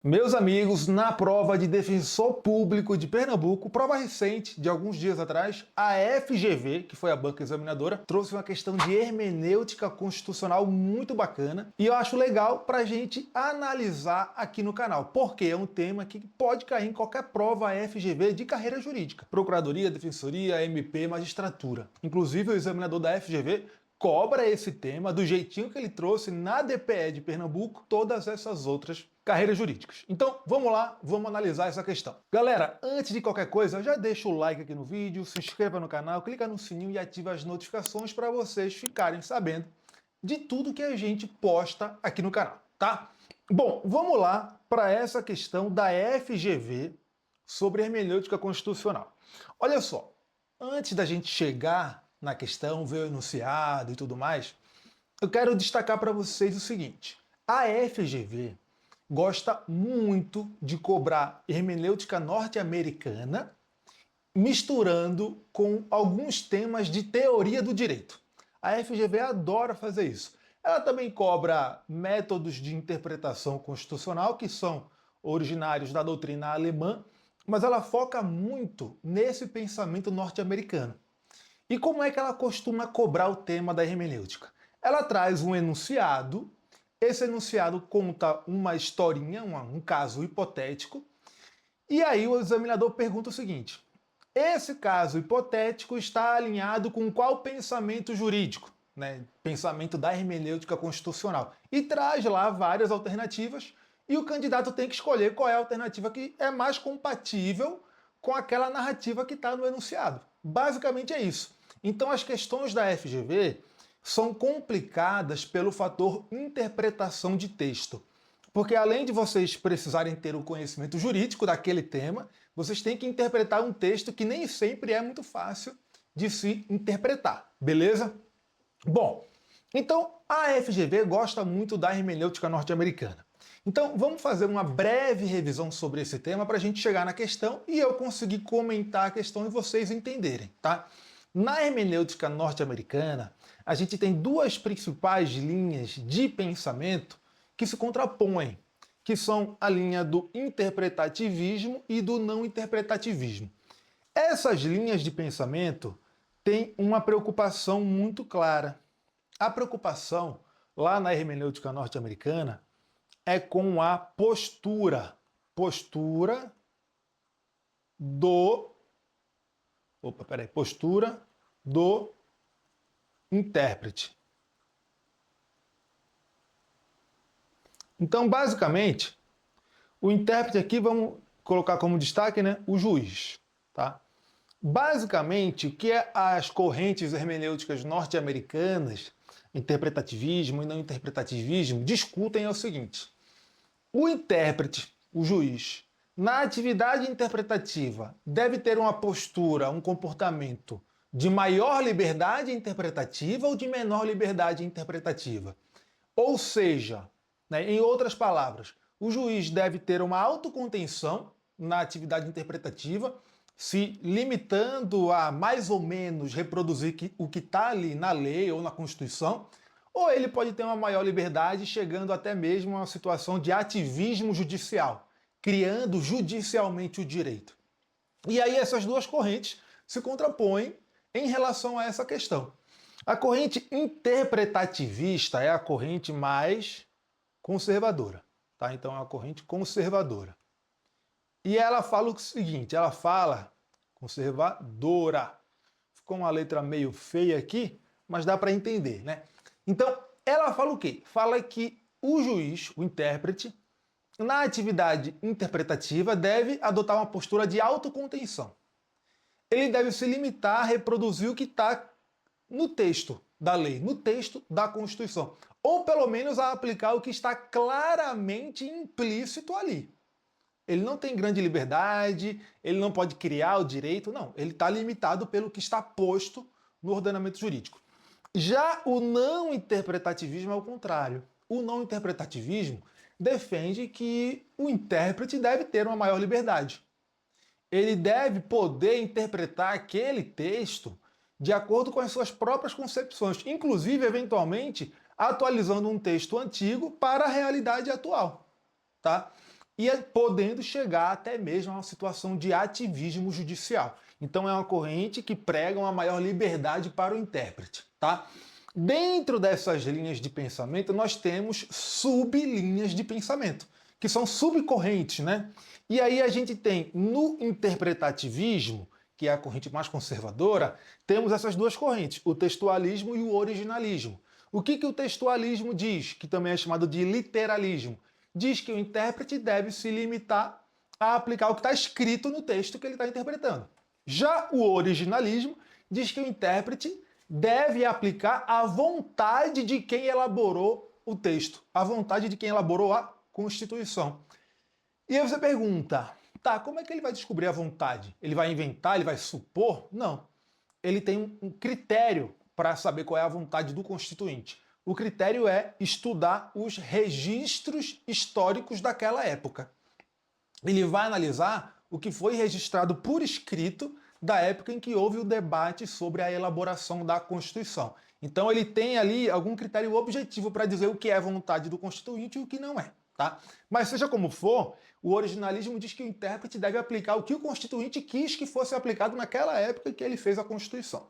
Meus amigos, na prova de defensor público de Pernambuco, prova recente de alguns dias atrás, a FGV, que foi a banca examinadora, trouxe uma questão de hermenêutica constitucional muito bacana e eu acho legal para a gente analisar aqui no canal, porque é um tema que pode cair em qualquer prova FGV de carreira jurídica. Procuradoria, Defensoria, MP, Magistratura. Inclusive o examinador da FGV cobra esse tema do jeitinho que ele trouxe na DPE de Pernambuco, todas essas outras carreiras jurídicas. Então, vamos lá, vamos analisar essa questão. Galera, antes de qualquer coisa, já deixa o like aqui no vídeo, se inscreva no canal, clica no sininho e ativa as notificações para vocês ficarem sabendo de tudo que a gente posta aqui no canal, tá? Bom, vamos lá para essa questão da FGV sobre hermenêutica constitucional. Olha só, antes da gente chegar na questão, ver o enunciado e tudo mais, eu quero destacar para vocês o seguinte: a FGV gosta muito de cobrar hermenêutica norte-americana, misturando com alguns temas de teoria do direito. A FGV adora fazer isso. Ela também cobra métodos de interpretação constitucional, que são originários da doutrina alemã, mas ela foca muito nesse pensamento norte-americano. E como é que ela costuma cobrar o tema da hermenêutica? Ela traz um enunciado, esse enunciado conta uma historinha, um caso hipotético, e aí o examinador pergunta o seguinte: esse caso hipotético está alinhado com qual pensamento jurídico? Né? Pensamento da hermenêutica constitucional. E traz lá várias alternativas, e o candidato tem que escolher qual é a alternativa que é mais compatível com aquela narrativa que está no enunciado. Basicamente é isso. Então as questões da FGV são complicadas pelo fator interpretação de texto. Porque além de vocês precisarem ter o conhecimento jurídico daquele tema, vocês têm que interpretar um texto que nem sempre é muito fácil de se interpretar, beleza? Bom, então a FGV gosta muito da hermenêutica norte-americana. Então vamos fazer uma breve revisão sobre esse tema para a gente chegar na questão e eu conseguir comentar a questão e vocês entenderem, tá? Na hermenêutica norte-americana, a gente tem duas principais linhas de pensamento que se contrapõem, que são a linha do interpretativismo e do não interpretativismo. Essas linhas de pensamento têm uma preocupação muito clara. A preocupação lá na hermenêutica norte-americana é com a postura do postura do intérprete. Então, basicamente, o intérprete aqui vamos colocar como destaque, né, o juiz, tá? Basicamente, o que as correntes hermenêuticas norte-americanas, interpretativismo e não interpretativismo, discutem é o seguinte: o intérprete, o juiz, na atividade interpretativa, deve ter uma postura, um comportamento de maior liberdade interpretativa ou de menor liberdade interpretativa. Ou seja, né, em outras palavras, o juiz deve ter uma autocontenção na atividade interpretativa, se limitando a mais ou menos reproduzir o que está ali na lei ou na Constituição, ou ele pode ter uma maior liberdade, chegando até mesmo a uma situação de ativismo judicial, criando judicialmente o direito. E aí essas duas correntes se contrapõem em relação a essa questão. A corrente interpretativista é a corrente mais conservadora, tá? Então é uma corrente conservadora. E ela fala o seguinte, ela fala conservadora. Ficou uma letra meio feia aqui, mas dá para entender, né? Então, ela fala o quê? Fala que o juiz, o intérprete, na atividade interpretativa, deve adotar uma postura de autocontenção. Ele deve se limitar a reproduzir o que está no texto da lei, no texto da Constituição. Ou pelo menos a aplicar o que está claramente implícito ali. Ele não tem grande liberdade, ele não pode criar o direito, não. Ele está limitado pelo que está posto no ordenamento jurídico. Já o não interpretativismo é o contrário. O não interpretativismo defende que o intérprete deve ter uma maior liberdade. Ele deve poder interpretar aquele texto de acordo com as suas próprias concepções, inclusive, eventualmente, atualizando um texto antigo para a realidade atual. Tá? e podendo chegar até mesmo a uma situação de ativismo judicial. Então é uma corrente que prega uma maior liberdade para o intérprete, tá? Dentro dessas linhas de pensamento, nós temos sublinhas de pensamento, que são subcorrentes, né? E aí a gente tem no interpretativismo, que é a corrente mais conservadora, temos essas duas correntes, o textualismo e o originalismo. O que o textualismo diz, que também é chamado de literalismo? Diz que o intérprete deve se limitar a aplicar o que está escrito no texto que ele está interpretando. Já o originalismo diz que o intérprete deve aplicar a vontade de quem elaborou o texto, a vontade de quem elaborou a Constituição. E aí você pergunta, tá, como é que ele vai descobrir a vontade? Ele vai inventar, ele vai supor? Não. Ele tem um critério para saber qual é a vontade do Constituinte. O critério é estudar os registros históricos daquela época. Ele vai analisar o que foi registrado por escrito da época em que houve o debate sobre a elaboração da Constituição. Então ele tem ali algum critério objetivo para dizer o que é vontade do Constituinte e o que não é. Tá? Mas seja como for, o originalismo diz que o intérprete deve aplicar o que o Constituinte quis que fosse aplicado naquela época que ele fez a Constituição.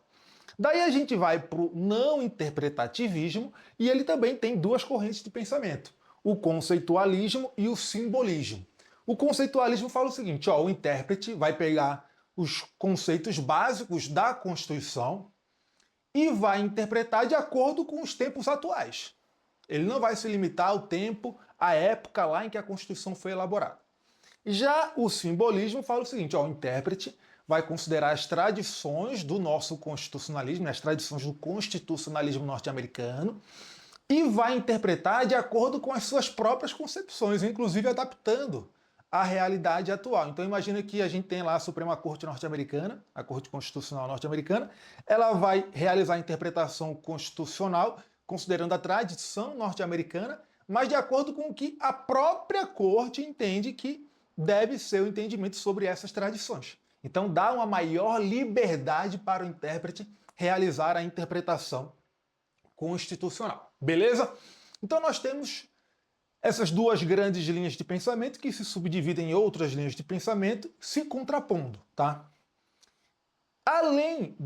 Daí a gente vai para o não interpretativismo e ele também tem duas correntes de pensamento, o conceitualismo e o simbolismo. O conceitualismo fala o seguinte, ó, o intérprete vai pegar os conceitos básicos da Constituição e vai interpretar de acordo com os tempos atuais. Ele não vai se limitar ao tempo, à época lá em que a Constituição foi elaborada. Já o simbolismo fala o seguinte, ó, o intérprete vai considerar as tradições do nosso constitucionalismo, as tradições do constitucionalismo norte-americano, e vai interpretar de acordo com as suas próprias concepções, inclusive adaptando à realidade atual. Então imagina que a gente tem lá a Suprema Corte norte-americana, a Corte Constitucional norte-americana, ela vai realizar a interpretação constitucional considerando a tradição norte-americana, mas de acordo com o que a própria Corte entende que deve ser o entendimento sobre essas tradições. Então dá uma maior liberdade para o intérprete realizar a interpretação constitucional. Beleza? Então nós temos essas duas grandes linhas de pensamento que se subdividem em outras linhas de pensamento se contrapondo, tá? Além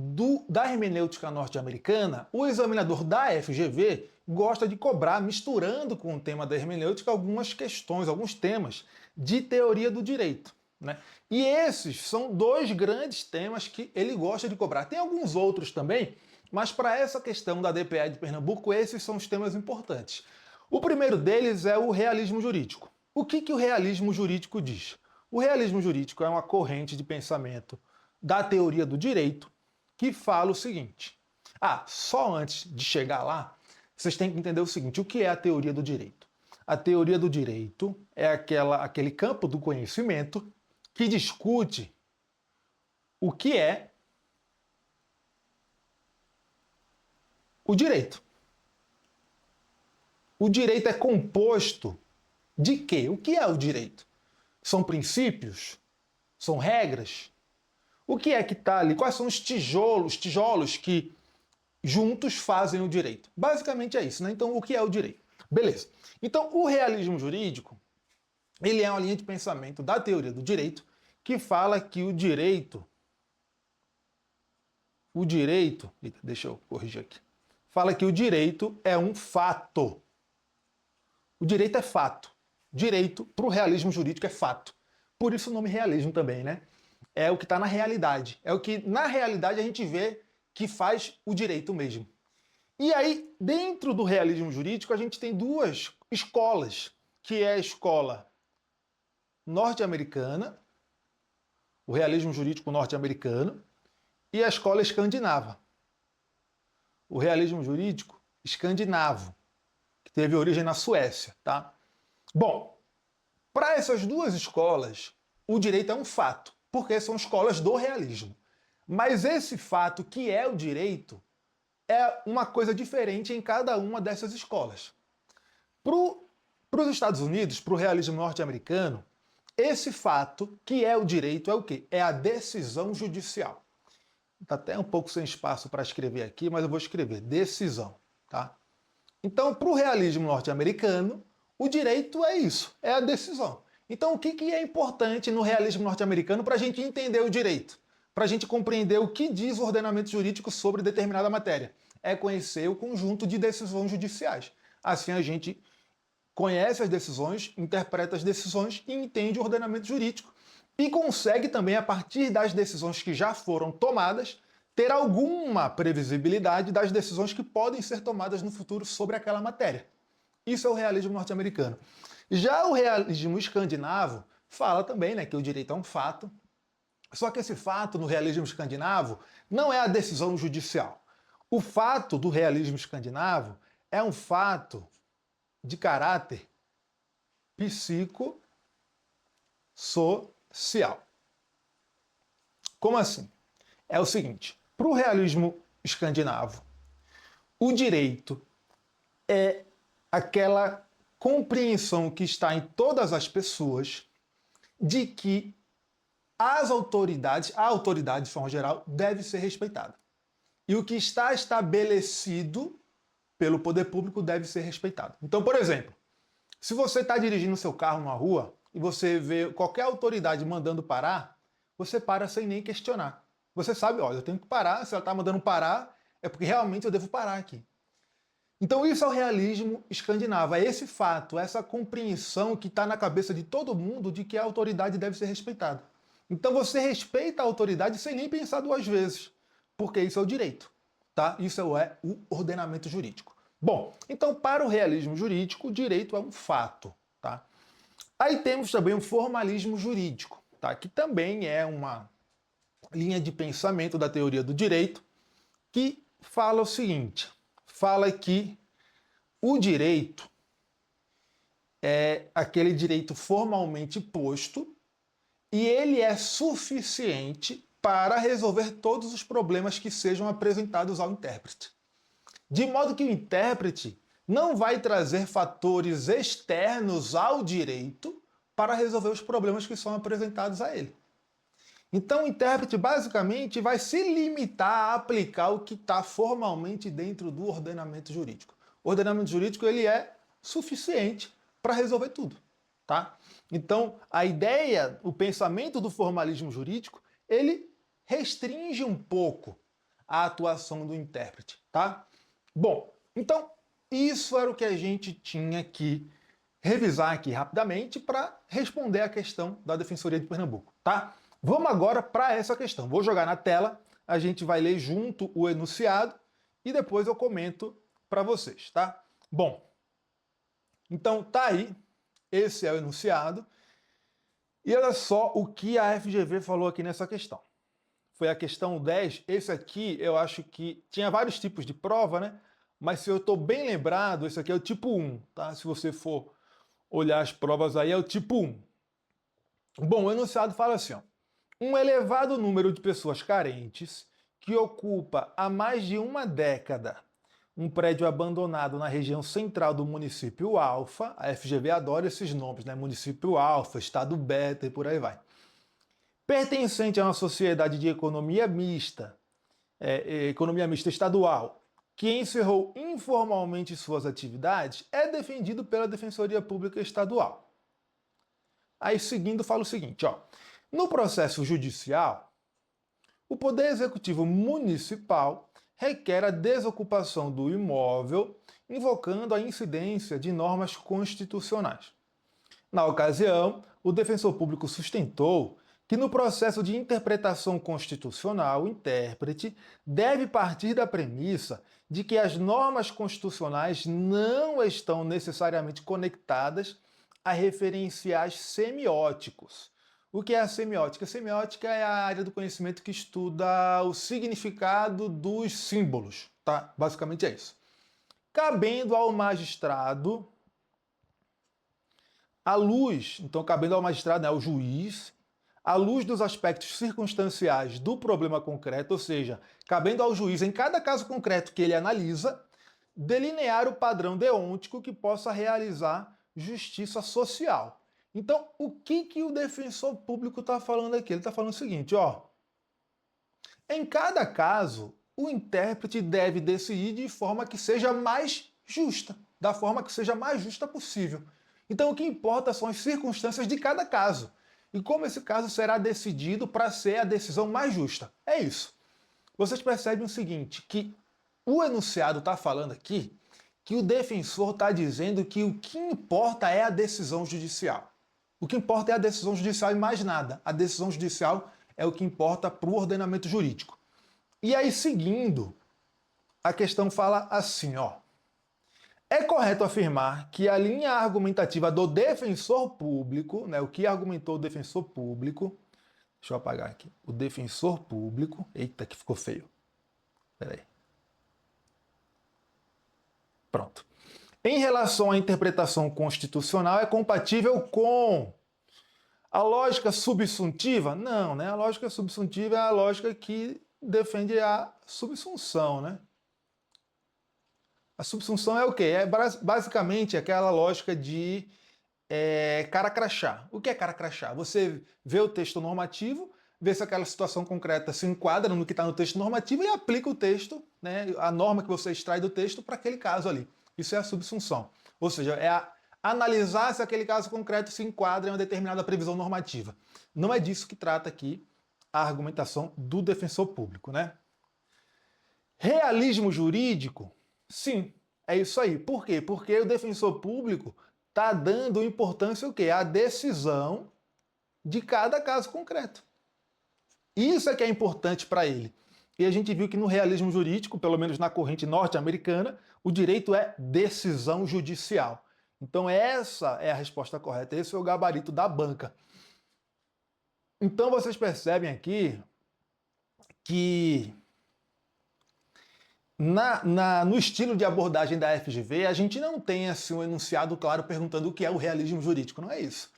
da hermenêutica norte-americana, o examinador da FGV gosta de cobrar, misturando com o tema da hermenêutica, algumas questões, alguns temas de teoria do direito, né? E esses são dois grandes temas que ele gosta de cobrar. Tem alguns outros também, mas para essa questão da DPA de Pernambuco, esses são os temas importantes. O primeiro deles é o realismo jurídico. O que o realismo jurídico diz? O realismo jurídico é uma corrente de pensamento da teoria do direito que fala o seguinte. Só antes de chegar lá, vocês têm que entender o seguinte, o que é a teoria do direito? A teoria do direito é aquele campo do conhecimento que discute o que é o direito. O direito é composto de quê? O que é o direito? São princípios? São regras? O que é que está ali? Quais são os tijolos que juntos fazem o direito? Basicamente é isso, né? Então, o que é o direito? Beleza. Então, o realismo jurídico, ele é uma linha de pensamento da teoria do direito que fala que o direito, deixa eu corrigir aqui, fala que o direito é um fato. O direito é fato. Direito, para o realismo jurídico, é fato. Por isso o nome realismo também, né? É o que está na realidade. É o que, na realidade, a gente vê que faz o direito mesmo. E aí, dentro do realismo jurídico, a gente tem duas escolas, que é a escola norte-americana, o realismo jurídico norte-americano, e a escola escandinava, o realismo jurídico escandinavo, que teve origem na Suécia, tá? Bom, para essas duas escolas, o direito é um fato, porque são escolas do realismo. Mas esse fato que é o direito é uma coisa diferente em cada uma dessas escolas. Para os Estados Unidos, para o realismo norte-americano, esse fato que é o direito é o quê? É a decisão judicial. Está até um pouco sem espaço para escrever aqui, mas eu vou escrever decisão, tá? Então, para o realismo norte-americano, o direito é isso, é a decisão. Então, o que é importante no realismo norte-americano para a gente entender o direito? Para a gente compreender o que diz o ordenamento jurídico sobre determinada matéria? É conhecer o conjunto de decisões judiciais. Assim a gente conhece as decisões, interpreta as decisões e entende o ordenamento jurídico. E consegue também, a partir das decisões que já foram tomadas, ter alguma previsibilidade das decisões que podem ser tomadas no futuro sobre aquela matéria. Isso é o realismo norte-americano. Já o realismo escandinavo fala também, né, que o direito é um fato, só que esse fato no realismo escandinavo não é a decisão judicial. O fato do realismo escandinavo é um fato de caráter psicossocial. Como assim? É o seguinte, para o realismo escandinavo, o direito é aquela compreensão que está em todas as pessoas de que a autoridade de forma geral, deve ser respeitada. E o que está estabelecido pelo poder público deve ser respeitado. Então, por exemplo, se você está dirigindo seu carro numa rua e você vê qualquer autoridade mandando parar, você para sem nem questionar. Você sabe, olha, eu tenho que parar, se ela está mandando parar, é porque realmente eu devo parar aqui. Então isso é o realismo escandinavo, é esse fato, essa compreensão que está na cabeça de todo mundo de que a autoridade deve ser respeitada. Então você respeita a autoridade sem nem pensar duas vezes, porque isso é o direito, tá? Isso é o ordenamento jurídico. Bom, então para o realismo jurídico, o direito é um fato, tá? Aí temos também o formalismo jurídico, tá? Que também é uma linha de pensamento da teoria do direito que fala o seguinte, fala que o direito é aquele direito formalmente posto e ele é suficiente para resolver todos os problemas que sejam apresentados ao intérprete. De modo que o intérprete não vai trazer fatores externos ao direito para resolver os problemas que são apresentados a ele. Então o intérprete basicamente vai se limitar a aplicar o que está formalmente dentro do ordenamento jurídico. O ordenamento jurídico ele é suficiente para resolver tudo, tá? Então a ideia, o pensamento do formalismo jurídico, ele restringe um pouco a atuação do intérprete, tá? Bom, então isso era o que a gente tinha que revisar aqui rapidamente para responder a questão da Defensoria de Pernambuco, tá? Vamos agora para essa questão. Vou jogar na tela, a gente vai ler junto o enunciado e depois eu comento para vocês, tá? Bom, então tá aí, esse é o enunciado. E olha só o que a FGV falou aqui nessa questão. Foi a questão 10. Esse aqui eu acho que tinha vários tipos de prova, né? Mas se eu estou bem lembrado, esse aqui é o tipo 1, tá? Se você for olhar as provas aí, é o tipo 1. Bom, o enunciado fala assim, ó. Um elevado número de pessoas carentes que ocupa há mais de uma década um prédio abandonado na região central do município Alfa, a FGV adora esses nomes, né? Município Alfa, Estado Beta e por aí vai. Pertencente a uma sociedade de economia mista estadual, que encerrou informalmente suas atividades, é defendido pela Defensoria Pública Estadual. Aí, seguindo, fala o seguinte, ó. No processo judicial, o Poder Executivo Municipal requer a desocupação do imóvel, invocando a incidência de normas constitucionais. Na ocasião, o defensor público sustentou que no processo de interpretação constitucional, o intérprete deve partir da premissa de que as normas constitucionais não estão necessariamente conectadas a referenciais semióticos. O que é a semiótica? A semiótica é a área do conhecimento que estuda o significado dos símbolos, tá? Basicamente é isso. Cabendo ao magistrado, à luz, então cabendo ao magistrado, né, ao juiz, à luz dos aspectos circunstanciais do problema concreto, ou seja, cabendo ao juiz, em cada caso concreto que ele analisa, delinear o padrão deôntico que possa realizar justiça social. Então, o que o defensor público está falando aqui? Ele está falando o seguinte, ó. Em cada caso, o intérprete deve decidir de forma que seja mais justa, da forma que seja mais justa possível. Então o que importa são as circunstâncias de cada caso e como esse caso será decidido para ser a decisão mais justa. É isso. Vocês percebem o seguinte, que o enunciado está falando aqui que o defensor está dizendo que o que importa é a decisão judicial. O que importa é a decisão judicial e mais nada. A decisão judicial é o que importa para o ordenamento jurídico. E aí, seguindo, a questão fala assim, ó. É correto afirmar que a linha argumentativa do defensor público, né, o que argumentou o defensor público, deixa eu apagar aqui, o defensor público, eita que ficou feio, peraí, pronto. Em relação à interpretação constitucional, é compatível com a lógica subsuntiva? Não, né? A lógica subsuntiva é a lógica que defende a subsunção, né? A subsunção é o quê? É basicamente aquela lógica de cara crachá. O que é cara crachá? Você vê o texto normativo, vê se aquela situação concreta se enquadra no que está no texto normativo e aplica o texto, né, a norma que você extrai do texto para aquele caso ali. Isso é a subsunção. Ou seja, analisar se aquele caso concreto se enquadra em uma determinada previsão normativa. Não é disso que trata aqui a argumentação do defensor público, né? Realismo jurídico? Sim, é isso aí. Por quê? Porque o defensor público está dando importância ao quê? À decisão de cada caso concreto. Isso é que é importante para ele. E a gente viu que no realismo jurídico, pelo menos na corrente norte-americana, o direito é decisão judicial. Então essa é a resposta correta, esse é o gabarito da banca. Então vocês percebem aqui que no estilo de abordagem da FGV, a gente não tem assim, um enunciado claro perguntando o que é o realismo jurídico, não é isso.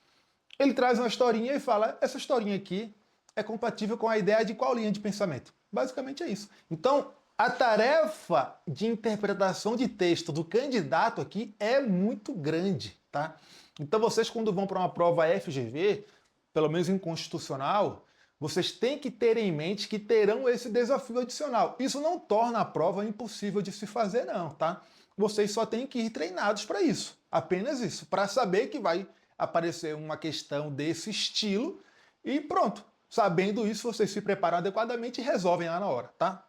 Ele traz uma historinha e fala, essa historinha aqui é compatível com a ideia de qual linha de pensamento. Basicamente é isso. Então, a tarefa de interpretação de texto do candidato aqui é muito grande, tá? Então vocês, quando vão para uma prova FGV, pelo menos em constitucional, vocês têm que ter em mente que terão esse desafio adicional. Isso não torna a prova impossível de se fazer, não, tá? Vocês só têm que ir treinados para isso. Apenas isso. Para saber que vai aparecer uma questão desse estilo e pronto. Sabendo isso, vocês se preparam adequadamente e resolvem lá na hora, tá?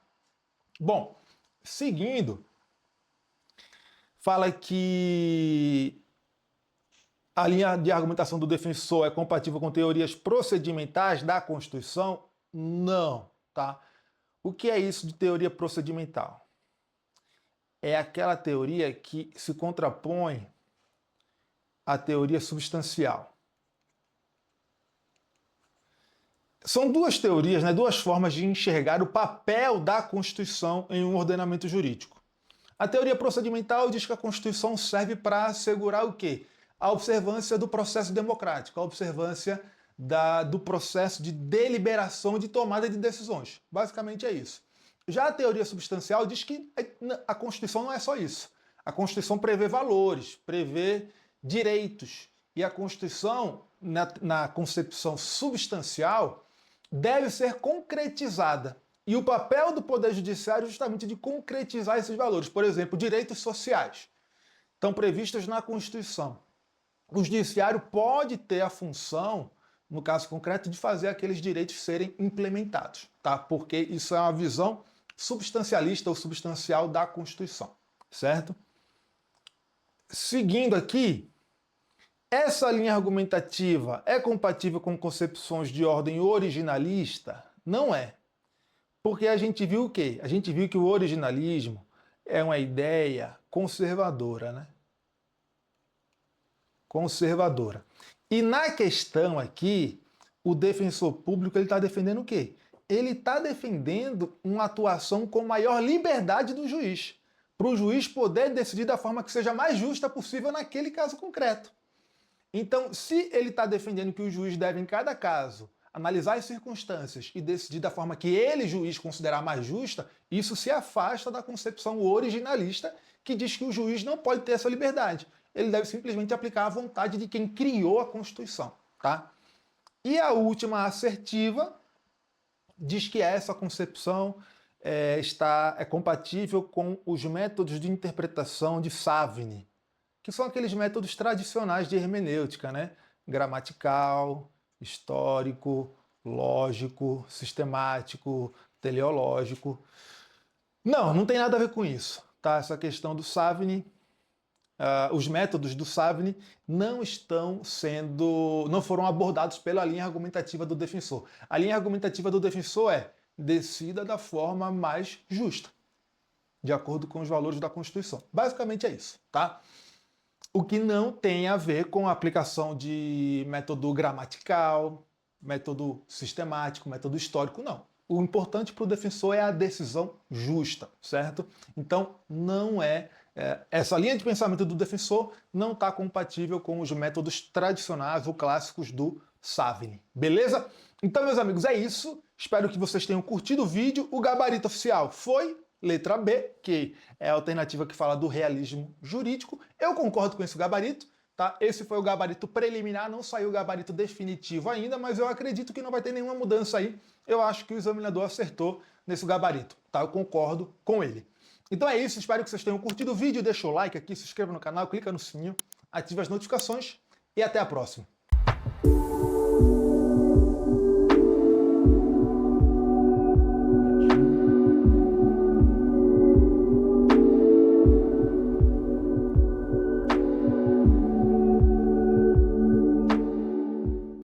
Bom, seguindo, fala que a linha de argumentação do defensor é compatível com teorias procedimentais da Constituição? Não, tá? O que é isso de teoria procedimental? É aquela teoria que se contrapõe à teoria substancial. São duas teorias, né, duas formas de enxergar o papel da Constituição em um ordenamento jurídico. A teoria procedimental diz que a Constituição serve para assegurar o quê? A observância do processo democrático, a observância do processo de deliberação, de tomada de decisões. Basicamente é isso. Já a teoria substancial diz que a Constituição não é só isso. A Constituição prevê valores, prevê direitos. E a Constituição, na concepção substancial, deve ser concretizada. E o papel do Poder Judiciário é justamente de concretizar esses valores. Por exemplo, direitos sociais estão previstos na Constituição. O Judiciário pode ter a função, no caso concreto, de fazer aqueles direitos serem implementados, tá? Porque isso é uma visão substancialista ou substancial da Constituição, certo? Seguindo aqui, essa linha argumentativa é compatível com concepções de ordem originalista? Não é. Porque a gente viu o quê? A gente viu que o originalismo é uma ideia conservadora, né? Conservadora. E na questão aqui, o defensor público está defendendo o quê? Ele está defendendo uma atuação com maior liberdade do juiz, para o juiz poder decidir da forma que seja mais justa possível naquele caso concreto. Então, se ele está defendendo que o juiz deve, em cada caso, analisar as circunstâncias e decidir da forma que ele, juiz, considerar mais justa, isso se afasta da concepção originalista que diz que o juiz não pode ter essa liberdade. Ele deve simplesmente aplicar a vontade de quem criou a Constituição, tá? E a última assertiva diz que essa concepção é compatível com os métodos de interpretação de Savigny, que são aqueles métodos tradicionais de hermenêutica, né? Gramatical, histórico, lógico, sistemático, teleológico. Não tem nada a ver com isso, tá? Essa questão do Savigny, os métodos do Savigny não foram abordados pela linha argumentativa do defensor. A linha argumentativa do defensor é: decida da forma mais justa, de acordo com os valores da Constituição. Basicamente é isso, tá? O que não tem a ver com a aplicação de método gramatical, método sistemático, método histórico, não. O importante para o defensor é a decisão justa, certo? Então, não essa linha de pensamento do defensor não está compatível com os métodos tradicionais ou clássicos do Savigny, beleza? Então, meus amigos, é isso. Espero que vocês tenham curtido o vídeo. O gabarito oficial foi letra B, que é a alternativa que fala do realismo jurídico. Eu concordo com esse gabarito, tá? Esse foi o gabarito preliminar, não saiu o gabarito definitivo ainda, mas eu acredito que não vai ter nenhuma mudança aí. Eu acho que o examinador acertou nesse gabarito, tá? Eu concordo com ele. Então é isso, espero que vocês tenham curtido o vídeo. Deixa o like aqui, se inscreva no canal, clica no sininho, ative as notificações e até a próxima.